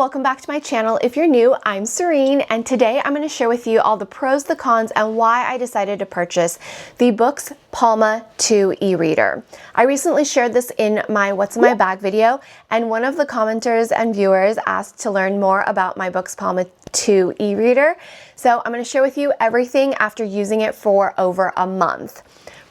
welcome back to my channel. If you're new, I'm Serene, and today I'm going to share with you all the pros, the cons, and why I decided to purchase the Boox Palma 2 e-reader. I recently shared this in my What's in My Bag video, and one of the commenters and viewers asked to learn more about my Boox Palma 2 e-reader. So I'm going to share with you everything after using it for over a month.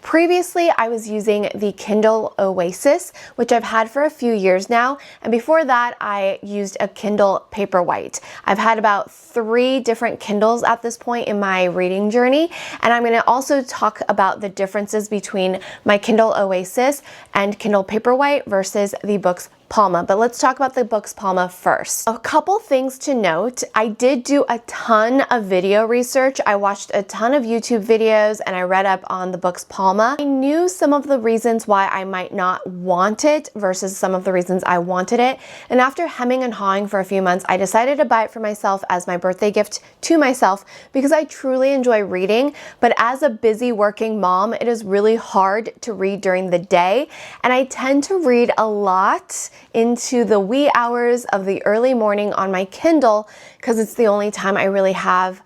Previously, I was using the Kindle Oasis, which I've had for a few years now, and before that, I used a Kindle Paperwhite. I've had about 3 different Kindles at this point in my reading journey, and I'm going to also talk about the differences between my Kindle Oasis and Kindle Paperwhite versus the Boox Palma. But let's talk about the Boox Palma first. A couple things to note. I did do a ton of video research. I watched a ton of YouTube videos and I read up on the Boox Palma. I knew some of the reasons why I might not want it versus some of the reasons I wanted it. And after hemming and hawing for a few months, I decided to buy it for myself as my birthday gift to myself because I truly enjoy reading. But as a busy working mom, it is really hard to read during the day. And I tend to read a lot into the wee hours of the early morning on my Kindle because it's the only time I really have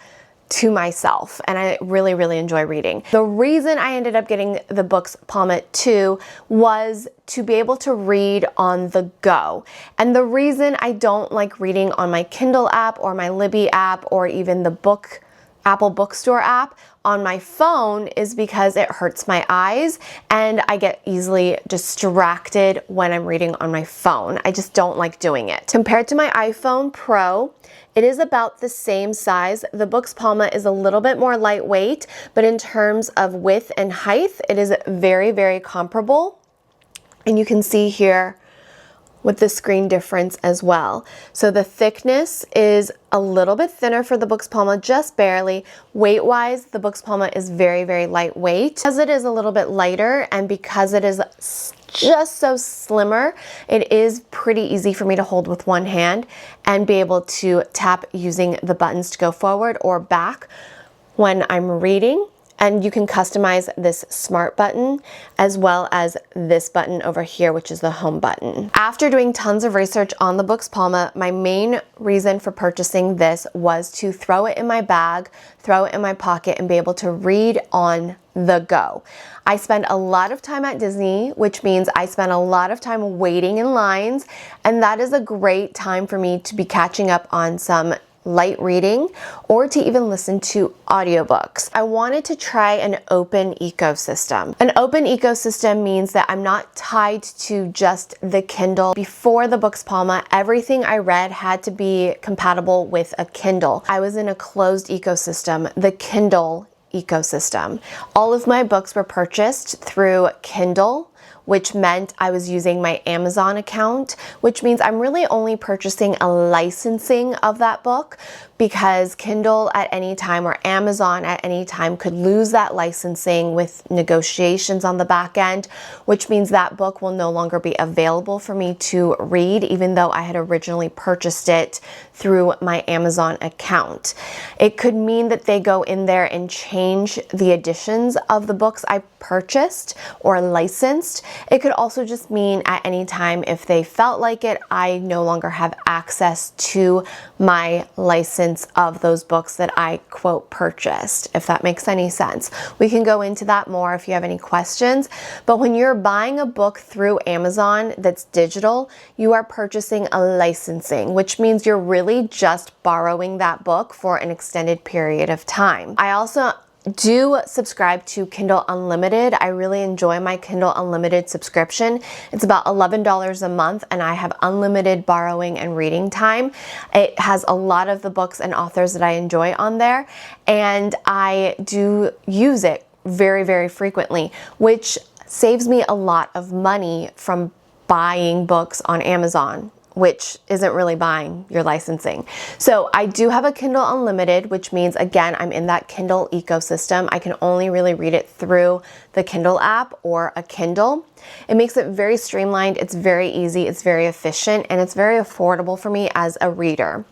to myself, and I really enjoy reading. The reason I ended up getting the Boox Palma 2 was to be able to read on the go. And the reason I don't like reading on my Kindle app or my Libby app or even the Apple Bookstore app on my phone is because it hurts my eyes and I get easily distracted when I'm reading on my phone. I just don't like doing it. Compared to my iPhone Pro, it is about the same size. The Boox Palma is a little bit more lightweight, but in terms of width and height, it is very comparable. And you can see here with the screen difference as well. So the thickness is a little bit thinner for the Boox Palma, just barely. Weight-wise, the Boox Palma is very lightweight. Because it is a little bit lighter and because it is just so slimmer, it is pretty easy for me to hold with one hand and be able to tap using the buttons to go forward or back when I'm reading. And you can customize this smart button as well as this button over here, which is the home button. After doing tons of research on the Boox Palma, my main reason for purchasing this was to throw it in my bag, throw it in my pocket, and be able to read on the go. I spend a lot of time at Disney, which means I spend a lot of time waiting in lines, and that is a great time for me to be catching up on some light reading or to even listen to audiobooks. I wanted to try an open ecosystem. An open ecosystem means that I'm not tied to just the Kindle. Before the Boox Palma, everything I read had to be compatible with a Kindle. I was in a closed ecosystem, the Kindle ecosystem. All of my books were purchased through Kindle, which meant I was using my Amazon account, which means I'm really only purchasing a licensing of that book because Kindle at any time or Amazon at any time could lose that licensing with negotiations on the back end, which means that book will no longer be available for me to read, even though I had originally purchased it through my Amazon account. It could mean that they go in there and change the editions of the books I purchased or licensed. It could also just mean at any time if they felt like it, I no longer have access to my license of those books that I quote purchased, if that makes any sense. We can go into that more if you have any questions, but when you're buying a book through Amazon that's digital, you are purchasing a licensing, which means you're really just borrowing that book for an extended period of time. I also do subscribe to Kindle Unlimited. I really enjoy my Kindle Unlimited subscription. It's about $11 a month and I have unlimited borrowing and reading time. It has a lot of the books and authors that I enjoy on there, and I do use it very frequently, which saves me a lot of money from buying books on Amazon, which isn't really buying your licensing. So I do have a Kindle Unlimited, which means, again, I'm in that Kindle ecosystem. I can only really read it through the Kindle app or a Kindle. It makes it very streamlined, it's very easy, it's very efficient, and it's very affordable for me as a reader.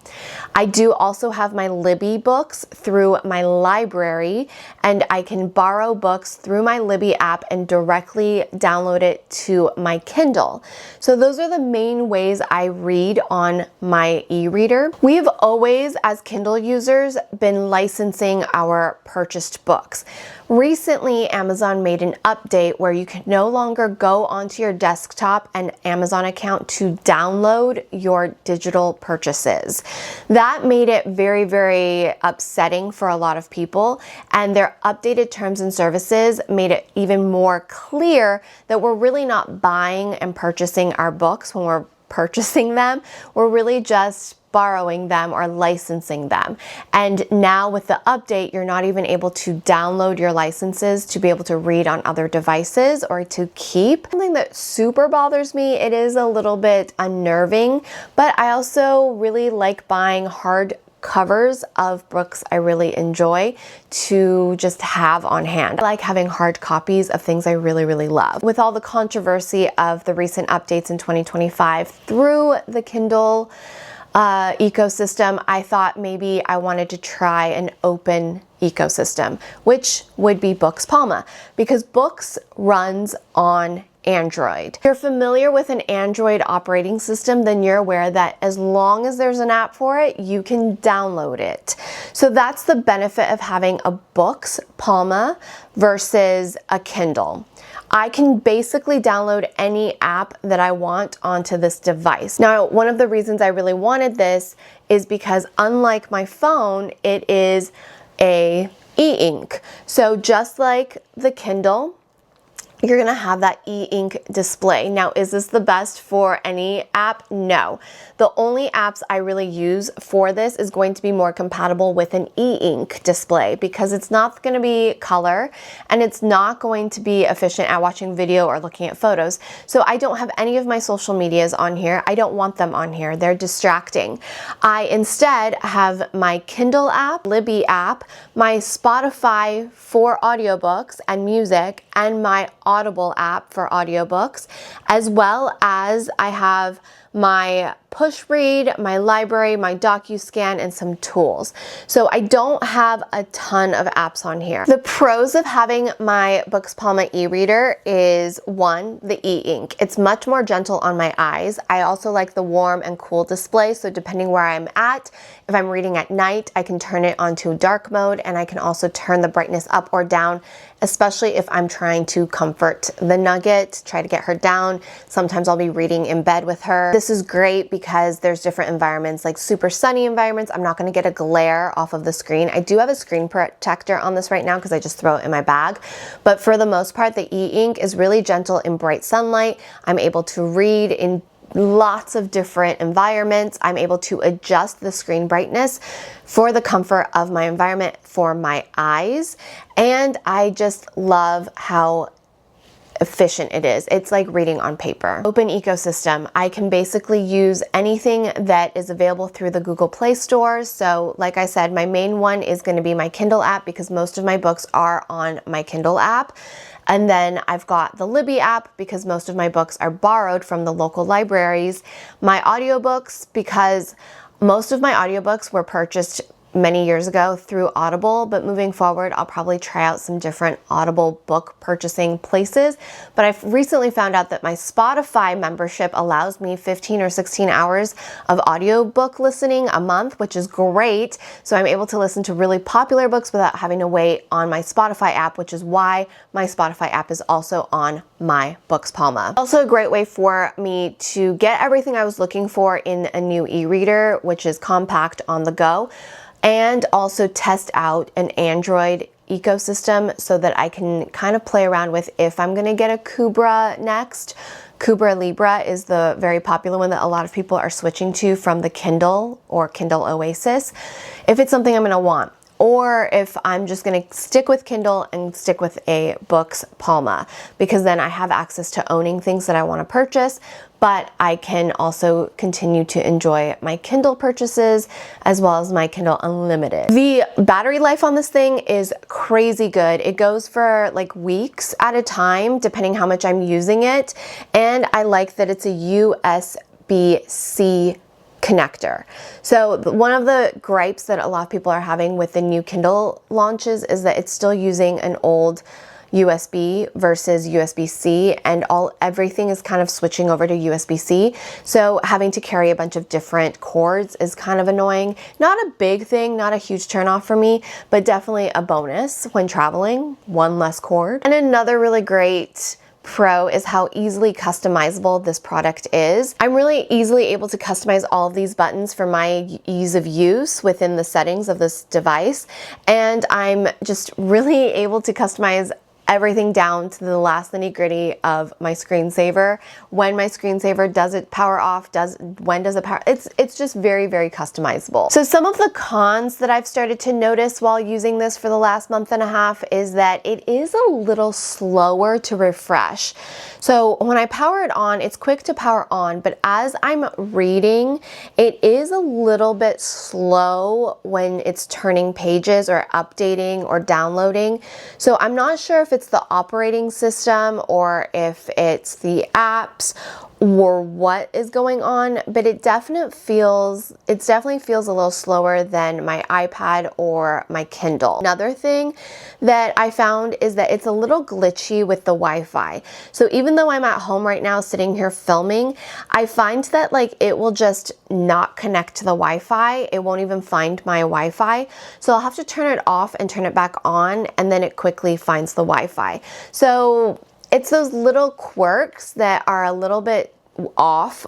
I do also have my Libby books through my library, and I can borrow books through my Libby app and directly download it to my Kindle. So those are the main ways I read on my e-reader. We've always, as Kindle users, been licensing our purchased books. Recently, Amazon made an update where you can no longer go onto your desktop and Amazon account to download your digital purchases. That made it very, very upsetting for a lot of people, and their updated terms and services made it even more clear that we're really not buying and purchasing our books when we're purchasing them. We're really just borrowing them or licensing them. And now with the update, you're not even able to download your licenses to be able to read on other devices or to keep. Something that super bothers me, it is a little bit unnerving, but I also really like buying hard covers of books I really enjoy to just have on hand. I like having hard copies of things I really, really love. With all the controversy of the recent updates in 2025 through the Kindle ecosystem, I thought maybe I wanted to try an open ecosystem, which would be Boox Palma, because Boox runs on Android. If you're familiar with an Android operating system, then you're aware that as long as there's an app for it, you can download it. So that's the benefit of having a Boox Palma versus a Kindle. I can basically download any app that I want onto this device. Now, one of the reasons I really wanted this is because unlike my phone, it is a e-ink. So just like the Kindle, you're gonna have that e-ink display. Now, is this the best for any app? No. The only apps I really use for this is going to be more compatible with an e-ink display because it's not gonna be color and it's not going to be efficient at watching video or looking at photos. So I don't have any of my social medias on here. I don't want them on here. They're distracting. I instead have my Kindle app, Libby app, my Spotify for audiobooks and music, and my Audible app for audiobooks, as well as I have my push read, my library, my DocuScan, and some tools. So I don't have a ton of apps on here. The pros of having my Boox Palma e-reader is one, the e-ink. It's much more gentle on my eyes. I also like the warm and cool display, so depending where I'm at, if I'm reading at night, I can turn it onto dark mode, and I can also turn the brightness up or down, especially if I'm trying to comfort the Nugget, try to get her down. Sometimes I'll be reading in bed with her. This is great because there's different environments, like super sunny environments. I'm not gonna get a glare off of the screen. I do have a screen protector on this right now because I just throw it in my bag. But for the most part, the e-ink is really gentle in bright sunlight. I'm able to read in lots of different environments. I'm able to adjust the screen brightness for the comfort of my environment for my eyes. And I just love how efficient it is. It's like reading on paper. Open ecosystem. I can basically use anything that is available through the Google Play Store. So like I said, my main one is going to be my Kindle app because most of my books are on my Kindle app. And then I've got the Libby app because most of my books are borrowed from the local libraries. My audiobooks, because most of my audiobooks were purchased many years ago through Audible, but moving forward, I'll probably try out some different Audible book purchasing places. But I've recently found out that my Spotify membership allows me 15 or 16 hours of audiobook listening a month, which is great. So I'm able to listen to really popular books without having to wait on my Spotify app, which is why my Spotify app is also on my Boox Palma. Also a great way for me to get everything I was looking for in a new e-reader, which is compact on the go, and also test out an Android ecosystem so that I can kind of play around with if I'm gonna get a Kubra next. Kubra Libra is the very popular one that a lot of people are switching to from the Kindle or Kindle Oasis. If it's something I'm gonna want, or if I'm just gonna stick with Kindle and stick with a Boox Palma, because then I have access to owning things that I wanna purchase, but I can also continue to enjoy my Kindle purchases as well as my Kindle Unlimited. The battery life on this thing is crazy good. It goes for like weeks at a time, depending how much I'm using it. And I like that it's a USB-C connector. So one of the gripes that a lot of people are having with the new Kindle launches is that it's still using an old USB versus USB-C, and everything is kind of switching over to USB-C. So having to carry a bunch of different cords is kind of annoying. Not a big thing, not a huge turnoff for me, but definitely a bonus when traveling, one less cord. And another really great pro is how easily customizable this product is. I'm really easily able to customize all of these buttons for my ease of use within the settings of this device, and I'm just really able to customize everything down to the last nitty-gritty of my screensaver. When my screensaver, does it power off? When does it power? It's just very, very customizable. So some of the cons that I've started to notice while using this for the last month and a half is that it is a little slower to refresh. So when I power it on, it's quick to power on, but as I'm reading, it is a little bit slow when it's turning pages or updating or downloading. So I'm not sure if it's the operating system or if it's the apps or what is going on, but it definitely feels a little slower than my iPad or my Kindle. Another thing that I found is that it's a little glitchy with the Wi-Fi. So even though I'm at home right now sitting here filming, I find that like it will just not connect to the Wi-Fi. It won't even find my Wi-Fi. So I'll have to turn it off and turn it back on, and then it quickly finds the Wi-Fi. So it's those little quirks that are a little bit off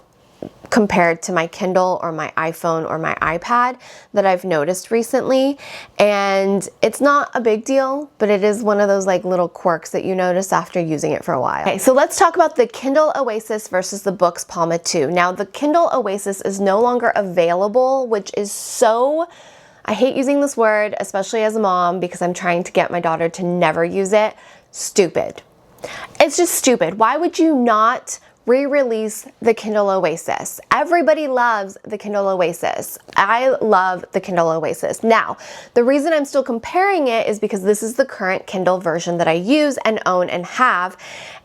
compared to my Kindle or my iPhone or my iPad that I've noticed recently. And it's not a big deal, but it is one of those like little quirks that you notice after using it for a while. Okay, so let's talk about the Kindle Oasis versus the Boox Palma 2. Now the Kindle Oasis is no longer available, which is so, I hate using this word, especially as a mom, because I'm trying to get my daughter to never use it. Stupid. It's just stupid. Why would you not re-release the Kindle Oasis? Everybody loves the Kindle Oasis. I love the Kindle Oasis. Now, the reason I'm still comparing it is because this is the current Kindle version that I use and own and have.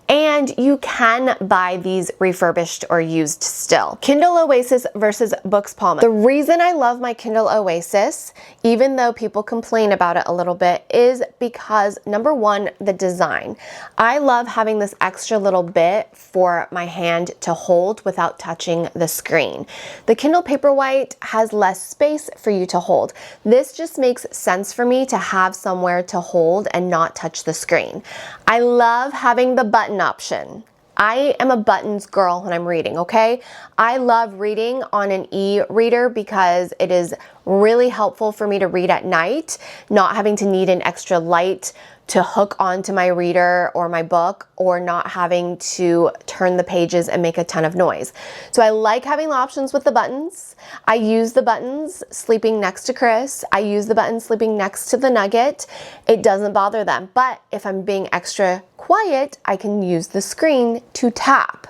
And you can buy these refurbished or used still. Kindle Oasis versus Boox Palma. The reason I love my Kindle Oasis, even though people complain about it a little bit, is because number one, the design. I love having this extra little bit for my hand to hold without touching the screen. The Kindle Paperwhite has less space for you to hold. This just makes sense for me to have somewhere to hold and not touch the screen. I love having the button option. I am a buttons girl when I'm reading, okay? I love reading on an e-reader because it is really helpful for me to read at night, not having to need an extra light to hook onto my reader or my book, or not having to turn the pages and make a ton of noise. So I like having the options with the buttons. I use the buttons sleeping next to Chris. I use the buttons sleeping next to the Nugget. It doesn't bother them. But if I'm being extra quiet, I can use the screen to tap.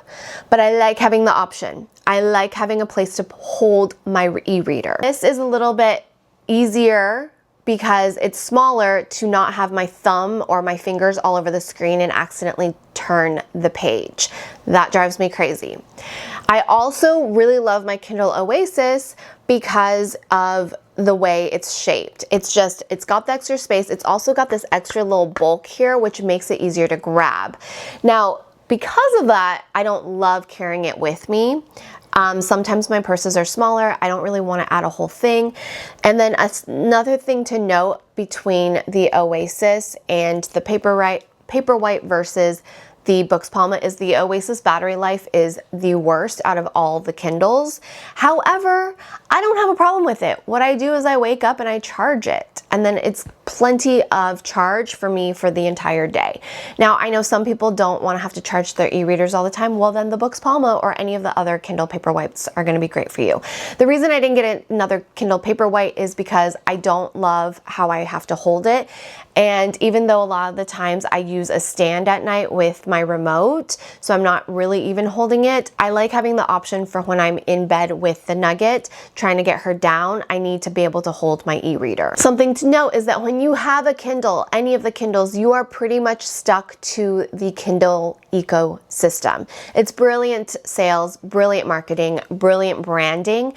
But I like having the option. I like having a place to hold my e-reader. This is a little bit easier because it's smaller to not have my thumb or my fingers all over the screen and accidentally turn the page. That drives me crazy. I also really love my Kindle Oasis because of the way it's shaped. It's got the extra space. It's also got this extra little bulk here, which makes it easier to grab. Now, because of that, I don't love carrying it with me. Sometimes my purses are smaller. I don't really want to add a whole thing. And then another thing to note between the Oasis and the Paperwhite versus the Boox Palma is the Oasis battery life is the worst out of all the Kindles. However, I don't have a problem with it. What I do is I wake up and I charge it, and then it's plenty of charge for me for the entire day. Now, I know some people don't want to have to charge their e-readers all the time. Well, then the Boox Palma or any of the other Kindle Paperwhites are going to be great for you. The reason I didn't get another Kindle Paperwhite is because I don't love how I have to hold it. And even though a lot of the times I use a stand at night with my remote, so I'm not really even holding it, I like having the option for when I'm in bed with the Nugget, trying to get her down, I need to be able to hold my e-reader. Something to note is that when you have a Kindle, any of the Kindles, you are pretty much stuck to the Kindle ecosystem. It's brilliant sales, brilliant marketing, brilliant branding.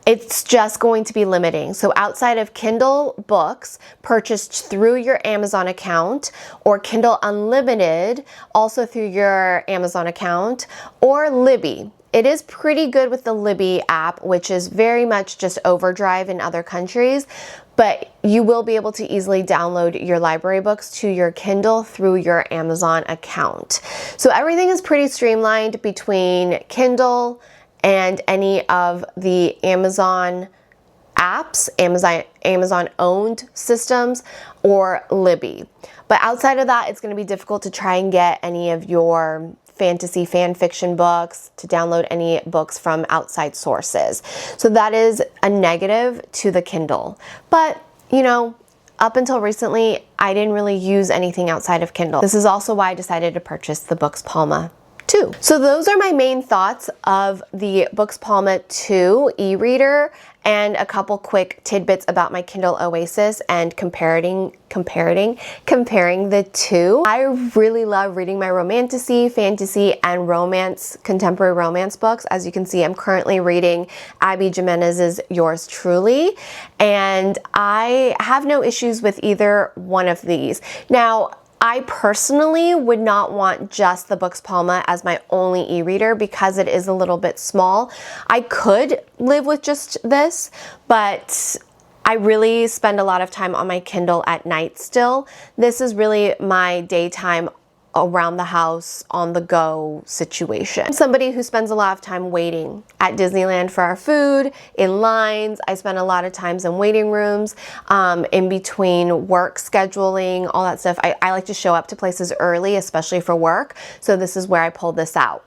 it's just going to be limiting. So outside of Kindle books purchased through your Amazon account, or Kindle Unlimited also through your Amazon account, or Libby. It is pretty good with the Libby app, which is very much just Overdrive in other countries, but you will be able to easily download your library books to your Kindle through your Amazon account. So everything is pretty streamlined between Kindle and any of the Amazon apps, Amazon owned systems, or Libby. But outside of that, it's going to be difficult to try and get any of your fantasy fan fiction books, to download any books from outside sources. So that is a negative to the Kindle. But, you know, up until recently, I didn't really use anything outside of Kindle. This is also why I decided to purchase the Boox Palma 2. So those are my main thoughts of the Boox Palma 2 e-reader, and a couple quick tidbits about my Kindle Oasis and comparing the two. I really love reading my romantasy, fantasy, and romance, contemporary romance books. As you can see, I'm currently reading Abby Jimenez's Yours Truly, and I have no issues with either one of these. Now, I personally would not want just the Boox Palma as my only e-reader because it is a little bit small. I could live with just this, but I really spend a lot of time on my Kindle at night still. This is really my daytime around the house, on the go situation. I'm somebody who spends a lot of time waiting at Disneyland for our food, in lines. I spend a lot of times in waiting rooms, in between work scheduling, all that stuff. I like to show up to places early, especially for work. So this is where I pulled this out.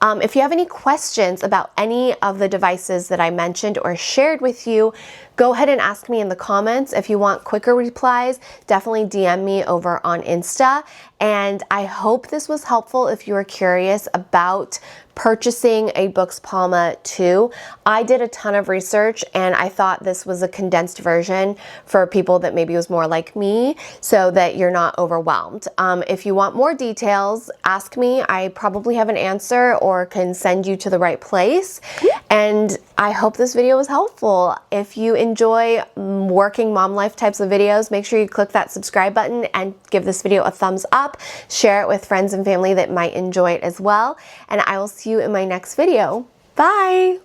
If you have any questions about any of the devices that I mentioned or shared with you, go ahead and ask me in the comments. If you want quicker replies, definitely DM me over on Insta. And I hope this was helpful if you are curious about purchasing a Boox Palma 2. I did a ton of research and I thought this was a condensed version for people that maybe was more like me, so that you're not overwhelmed. If you want more details, ask me. I probably have an answer or can send you to the right place. And I hope this video was helpful. If you enjoy working mom life types of videos, make sure you click that subscribe button and give this video a thumbs up. Share it with friends and family that might enjoy it as well. And I will see you in my next video. Bye!